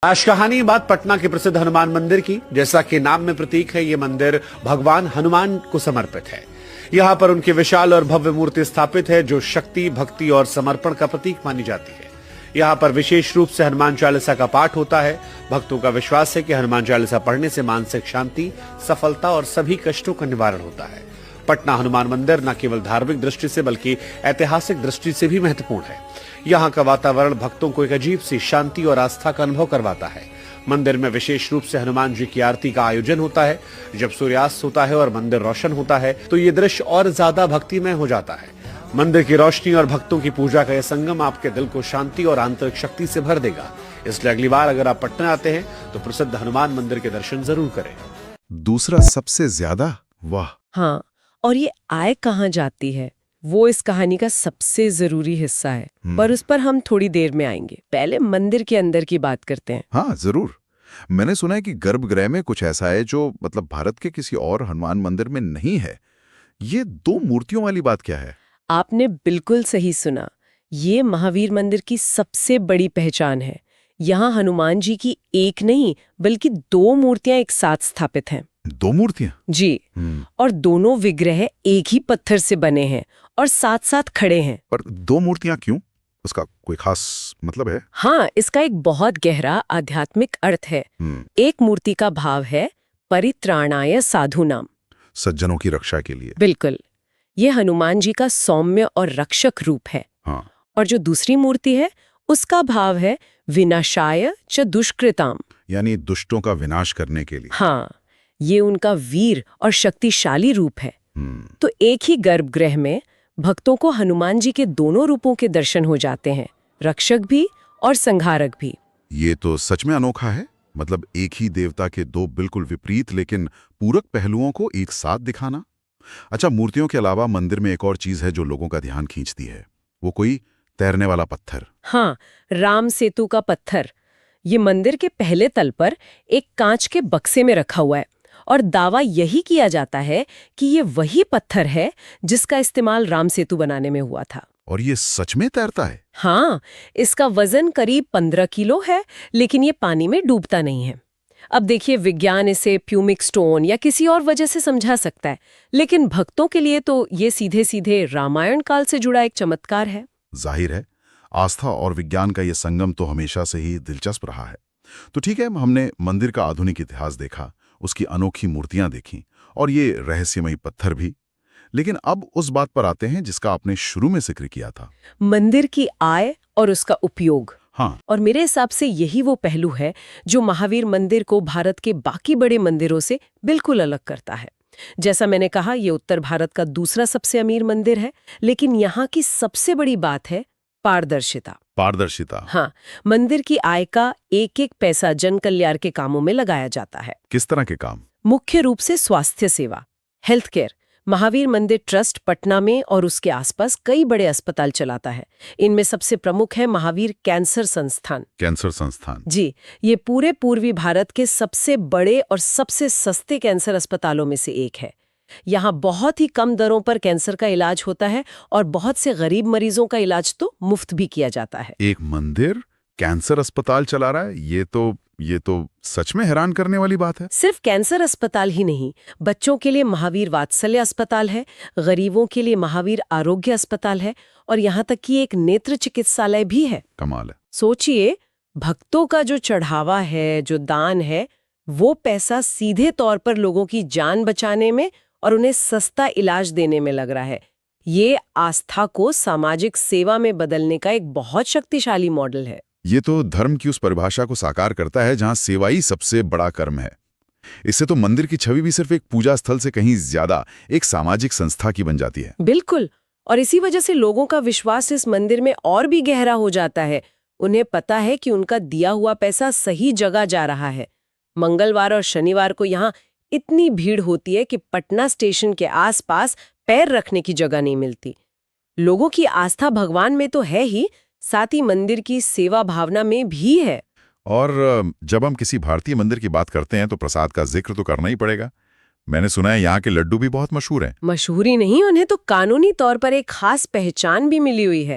आज कहानी बात पटना के प्रसिद्ध हनुमान मंदिर की। जैसा कि नाम में प्रतीक है, ये मंदिर भगवान हनुमान को समर्पित है। यहाँ पर उनकी विशाल और भव्य मूर्ति स्थापित है, जो शक्ति, भक्ति और समर्पण का प्रतीक मानी जाती है। यहाँ पर विशेष रूप से हनुमान चालीसा का पाठ होता है। भक्तों का विश्वास है कि हनुमान चालीसा पढ़ने से मानसिक शांति, सफलता और सभी कष्टों का निवारण होता है। पटना हनुमान मंदिर न केवल धार्मिक दृष्टि से बल्कि ऐतिहासिक दृष्टि से भी महत्वपूर्ण है। यहाँ का वातावरण भक्तों को एक अजीब सी शांति और आस्था का अनुभव करवाता है। मंदिर में विशेष रूप से हनुमान जी की आरती का आयोजन होता है। जब सूर्यास्त होता है और मंदिर रोशन होता है तो ये दृश्य और ज्यादा भक्तिमय हो जाता है। मंदिर की रोशनी और भक्तों की पूजा का यह संगम आपके दिल को शांति और आंतरिक शक्ति से भर देगा। इसलिए अगली बार अगर आप पटना आते हैं तो प्रसिद्ध हनुमान मंदिर के दर्शन जरूर करें। दूसरा सबसे ज्यादा वाह। हाँ, और ये आय कहाँ जाती है वो इस कहानी का सबसे जरूरी हिस्सा है, पर उस पर हम थोड़ी देर में आएंगे। पहले मंदिर के अंदर की बात करते हैं। हाँ जरूर। मैंने सुना है कि गर्भगृह में कुछ ऐसा है जो भारत के किसी और हनुमान मंदिर में नहीं है। ये दो मूर्तियों वाली बात क्या है? आपने बिल्कुल सही सुना। ये महावीर मंदिर की सबसे बड़ी पहचान है। यहाँ हनुमान जी की एक नहीं बल्कि दो मूर्तियां एक साथ स्थापित हैं। दो मूर्तियां? जी। और दोनों विग्रह एक ही पत्थर से बने हैं और साथ साथ खड़े हैं। पर दो मूर्तियां क्यों? उसका कोई खास मतलब है? हाँ, इसका एक बहुत गहरा आध्यात्मिक अर्थ है। एक मूर्ति का भाव है परित्राणाय साधूनाम, सज्जनों की रक्षा के लिए। बिल्कुल, ये हनुमान जी का सौम्य और रक्षक रूप है। हाँ। और जो दूसरी मूर्ति है उसका भाव है विनाशाय च दुष्कृताम, यानी दुष्टों का विनाश करने के लिए। हाँ, ये उनका वीर और शक्तिशाली रूप है। तो एक ही गर्भगृह में भक्तों को हनुमान जी के दोनों रूपों के दर्शन हो जाते हैं, रक्षक भी और संहारक भी। ये तो सच में अनोखा है। एक ही देवता के दो बिल्कुल विपरीत लेकिन पूरक पहलुओं को एक साथ दिखाना। अच्छा, मूर्तियों के अलावा मंदिर में एक और चीज है जो लोगों का ध्यान खींचती है। वो कोई तैरने वाला पत्थर। हाँ, राम सेतु का पत्थर। ये मंदिर के पहले तल पर एक कांच के बक्से में रखा हुआ है और दावा यही किया जाता है कि ये वही पत्थर है जिसका इस्तेमाल राम सेतु बनाने में हुआ था। और ये सच में तैरता है? हाँ, इसका वजन करीब 15 किलो है, लेकिन ये पानी में डूबता नहीं है। अब देखिए, विज्ञान इसे प्यूमिक स्टोन या किसी और वजह से समझा सकता है, लेकिन भक्तों के लिए तो ये सीधे सीधे रामायण काल से जुड़ा एक चमत्कार है। जाहिर है, आस्था और विज्ञान का ये संगम तो हमेशा से ही दिलचस्प रहा है। तो ठीक है, हमने मंदिर का आधुनिक इतिहास देखा, उसकी अनोखी मूर्तियां देखी और ये रहस्यमयी पत्थर भी। लेकिन अब उस बात पर आते हैं जिसका आपने शुरू में जिक्र किया था, मंदिर की आय और उसका उपयोग। हाँ, और मेरे हिसाब से यही वो पहलू है जो महावीर मंदिर को भारत के बाकी बड़े मंदिरों से बिल्कुल अलग करता है। जैसा मैंने कहा, ये उत्तर भारत का दूसरा सबसे अमीर मंदिर है, लेकिन यहाँ की सबसे बड़ी बात है पारदर्शिता। पारदर्शिता? हाँ, मंदिर की आय का एक एक पैसा जन कल्याण के कामों में लगाया जाता है। किस तरह के काम? मुख्य रूप से स्वास्थ्य सेवा, हेल्थ केयर। महावीर मंदिर ट्रस्ट पटना में और उसके आसपास कई बड़े अस्पताल चलाता है। इनमें सबसे प्रमुख है महावीर कैंसर संस्थान। कैंसर संस्थान? जी, ये पूरे पूर्वी भारत के सबसे बड़े और सबसे सस्ते कैंसर अस्पतालों में से एक है। यहाँ बहुत ही कम दरों पर कैंसर का इलाज होता है और बहुत से गरीब मरीजों का इलाज तो मुफ्त भी किया जाता है। एक मंदिर कैंसर अस्पताल चला रहा है, ये तो सच में हैरान करने वाली बात है। सिर्फ कैंसर अस्पताल ही नहीं, बच्चों के लिए महावीर वात्सल्य अस्पताल है, गरीबों के लिए महावीर आरोग्य अस्पताल है और यहाँ तक कि एक नेत्र चिकित्सालय भी है। कमाल है। सोचिए, भक्तों का जो चढ़ावा है, जो दान है, वो पैसा सीधे तौर पर लोगों की जान बचाने में और उन्हें सस्ता इलाज देने में लग रहा है। ये आस्था को सामाजिक सेवा में बदलने का एक बहुत शक्तिशाली मॉडल है। ये तो धर्म की उस परिभाषा को साकार करता है जहां सेवा ही सबसे बड़ा कर्म है। इससे तो मंदिर की छवि भी सिर्फ एक पूजा स्थल से कहीं ज्यादा एक सामाजिक संस्था की बन जाती है। बिल्कुल, और इसी वजह से लोगों का विश्वास इस मंदिर में और भी गहरा हो जाता है। उन्हें पता है कि उनका दिया हुआ पैसा सही जगह जा रहा है। मंगलवार और शनिवार को यहाँ इतनी भीड़ होती है कि पटना स्टेशन के आसपास पैर रखने की जगह नहीं मिलती। लोगों की आस्था भगवान में तो है ही, साथ ही मंदिर की सेवा भावना में भी है। और जब हम किसी भारतीय मंदिर की बात करते हैं तो प्रसाद का जिक्र तो करना ही पड़ेगा। मैंने सुना है यहाँ के लड्डू भी बहुत मशहूर हैं। मशहूर ही नहीं, उन्हें तो कानूनी तौर पर एक खास पहचान भी मिली हुई है।